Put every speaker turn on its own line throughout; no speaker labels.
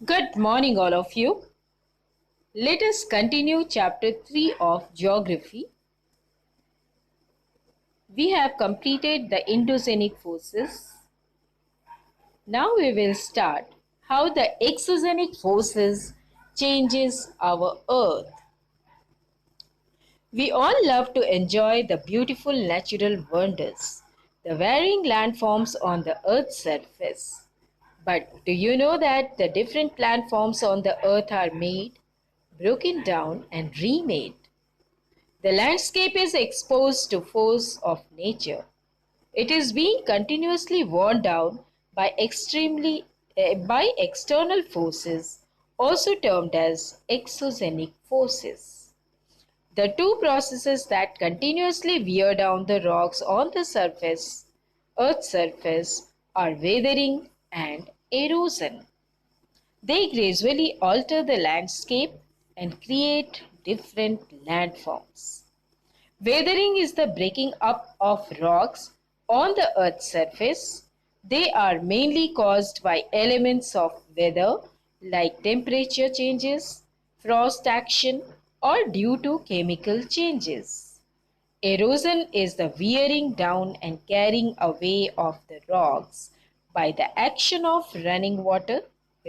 Good morning, all of you. Let us continue chapter 3 of Geography. We have completed the endogenic forces. Now we will start how the exogenic forces changes our earth. We all love to enjoy the beautiful natural wonders, the varying landforms on the earth's surface. But do you know that the different landforms on the earth are made, broken down and remade? The landscape is exposed to force of nature. It is being continuously worn down by external forces, also termed as exogenic forces. The two processes that continuously wear down the rocks on the surface, Earth's surface, are weathering and erosion. They gradually alter the landscape and create different landforms. Weathering is the breaking up of rocks on the Earth's surface. They are mainly caused by elements of weather like temperature changes, frost action, or due to chemical changes. Erosion is the wearing down and carrying away of the rocks by the action of running water,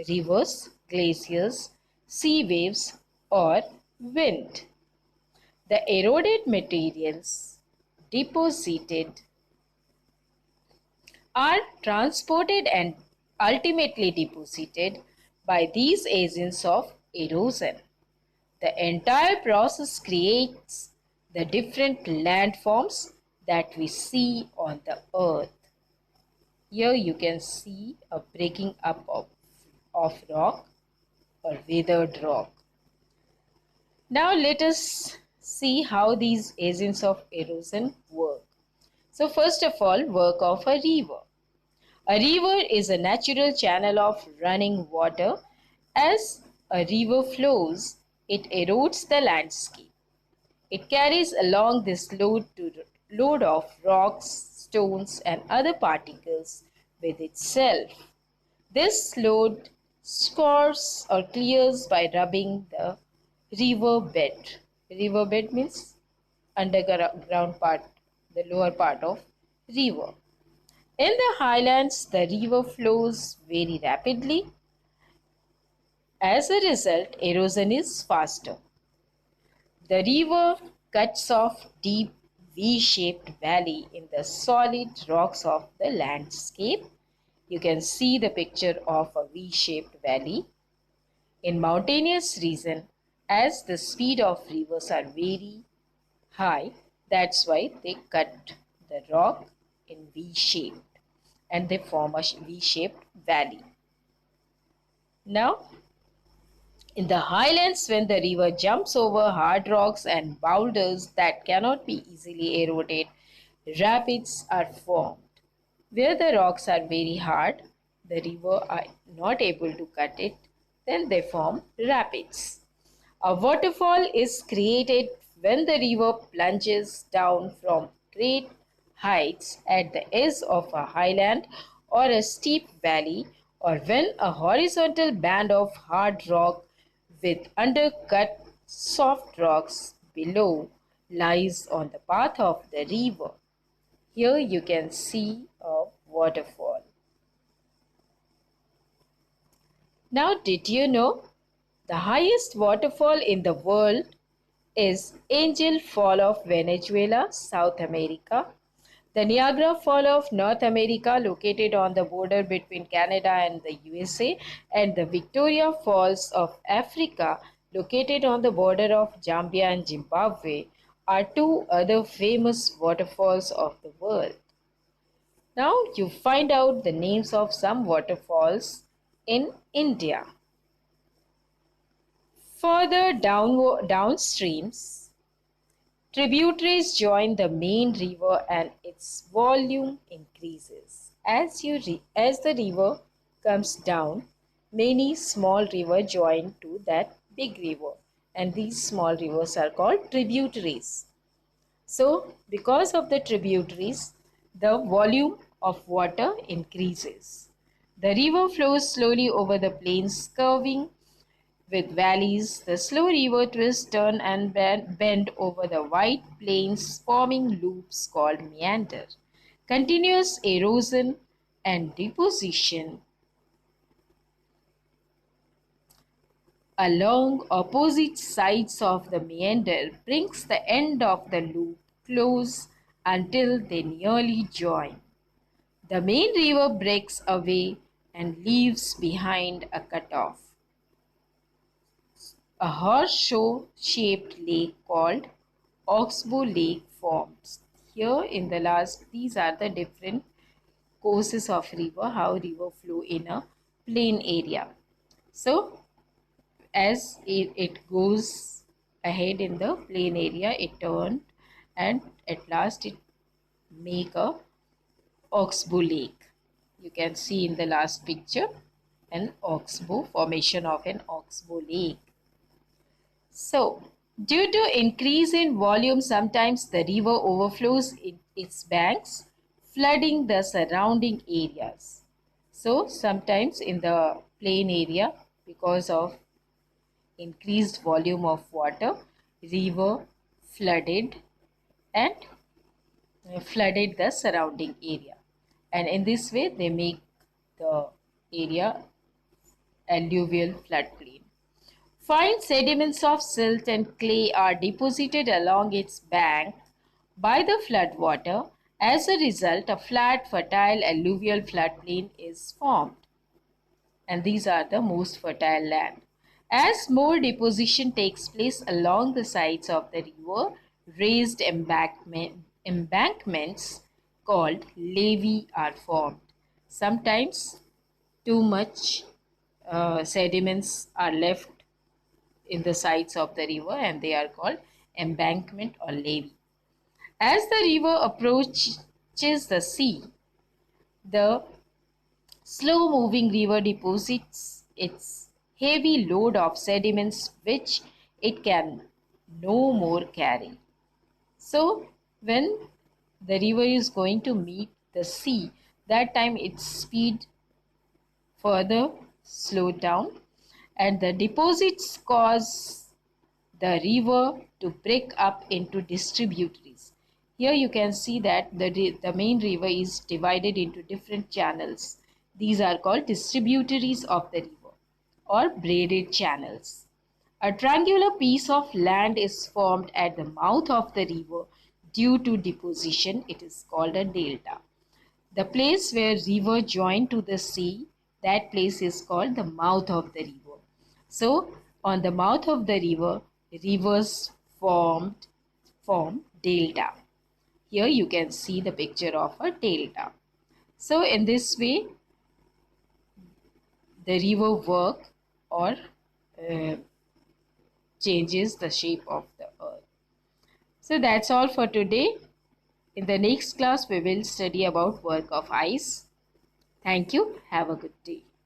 rivers, glaciers, sea waves, or wind. The eroded materials deposited are transported and ultimately deposited by these agents of erosion. The entire process creates the different landforms that we see on the earth. Here you can see a breaking up of rock or weathered rock. Now let us see how these agents of erosion work. So first of all, work of a river. A river is a natural channel of running water. As a river flows, it erodes the landscape. It carries along this load of rocks, stones and other particles with itself. This load scores or clears by rubbing the river bed. River bed means underground part, the lower part of river. In the highlands, the river flows very rapidly. As a result, erosion is faster. The river cuts off deep V-shaped valley in the solid rocks of the landscape. You can see the picture of a V-shaped valley. In mountainous region, as the speed of rivers are very high, that's why they cut the rock in V-shape and they form a V-shaped valley. Now, in the highlands, when the river jumps over hard rocks and boulders that cannot be easily eroded, rapids are formed. Where the rocks are very hard, the river are not able to cut it, then they form rapids. A waterfall is created when the river plunges down from great heights at the edge of a highland or a steep valley, or when a horizontal band of hard rock with undercut soft rocks below lies on the path of the river. Here you can see a waterfall. Now, did you know the highest waterfall in the world is Angel Fall of Venezuela, South America? The Niagara Fall of North America, located on the border between Canada and the USA, and the Victoria Falls of Africa, located on the border of Zambia and Zimbabwe, are two other famous waterfalls of the world. Now you find out the names of some waterfalls in India. Further downstreams, tributaries join the main river and its volume increases. As the river comes down, many small rivers join to that big river, and these small rivers are called tributaries. So, because of the tributaries, the volume of water increases. The river flows slowly over the plains, curving with valleys. The slow river twists, turn, and bend over the wide plains, forming loops called meander. Continuous erosion and deposition along opposite sides of the meander brings the end of the loop close until they nearly join. The main river breaks away and leaves behind a cutoff. A horseshoe shaped lake called Oxbow Lake forms. Here in the last, these are the different courses of river, how river flow in a plain area. So as it goes ahead in the plain area, it turned and at last it make a oxbow lake. You can see in the last picture an oxbow, formation of an oxbow lake. So, due to increase in volume, sometimes the river overflows in its banks, flooding the surrounding areas. So, sometimes in the plain area, because of increased volume of water, river flooded and flooded the surrounding area. And in this way, they make the area alluvial floodplain. Fine sediments of silt and clay are deposited along its bank by the floodwater. As a result, a flat, fertile alluvial floodplain is formed. And these are the most fertile land. As more deposition takes place along the sides of the river, raised embankments called levee are formed. Sometimes too much sediments are left in the sides of the river and they are called embankment or levee. As the river approaches the sea, the slow moving river deposits its heavy load of sediments which it can no more carry. So, when the river is going to meet the sea, that time its speed further slowed down and the deposits cause the river to break up into distributaries. Here you can see that the main river is divided into different channels. These are called distributaries of the river or braided channels. A triangular piece of land is formed at the mouth of the river due to deposition. It is called a delta. The place where river join to the sea, that place is called the mouth of the river. So, on the mouth of the river, rivers form delta. Here you can see the picture of a delta. So, in this way, the river work or changes the shape of the earth. So, that's all for today. In the next class, we will study about work of ice. Thank you. Have a good day.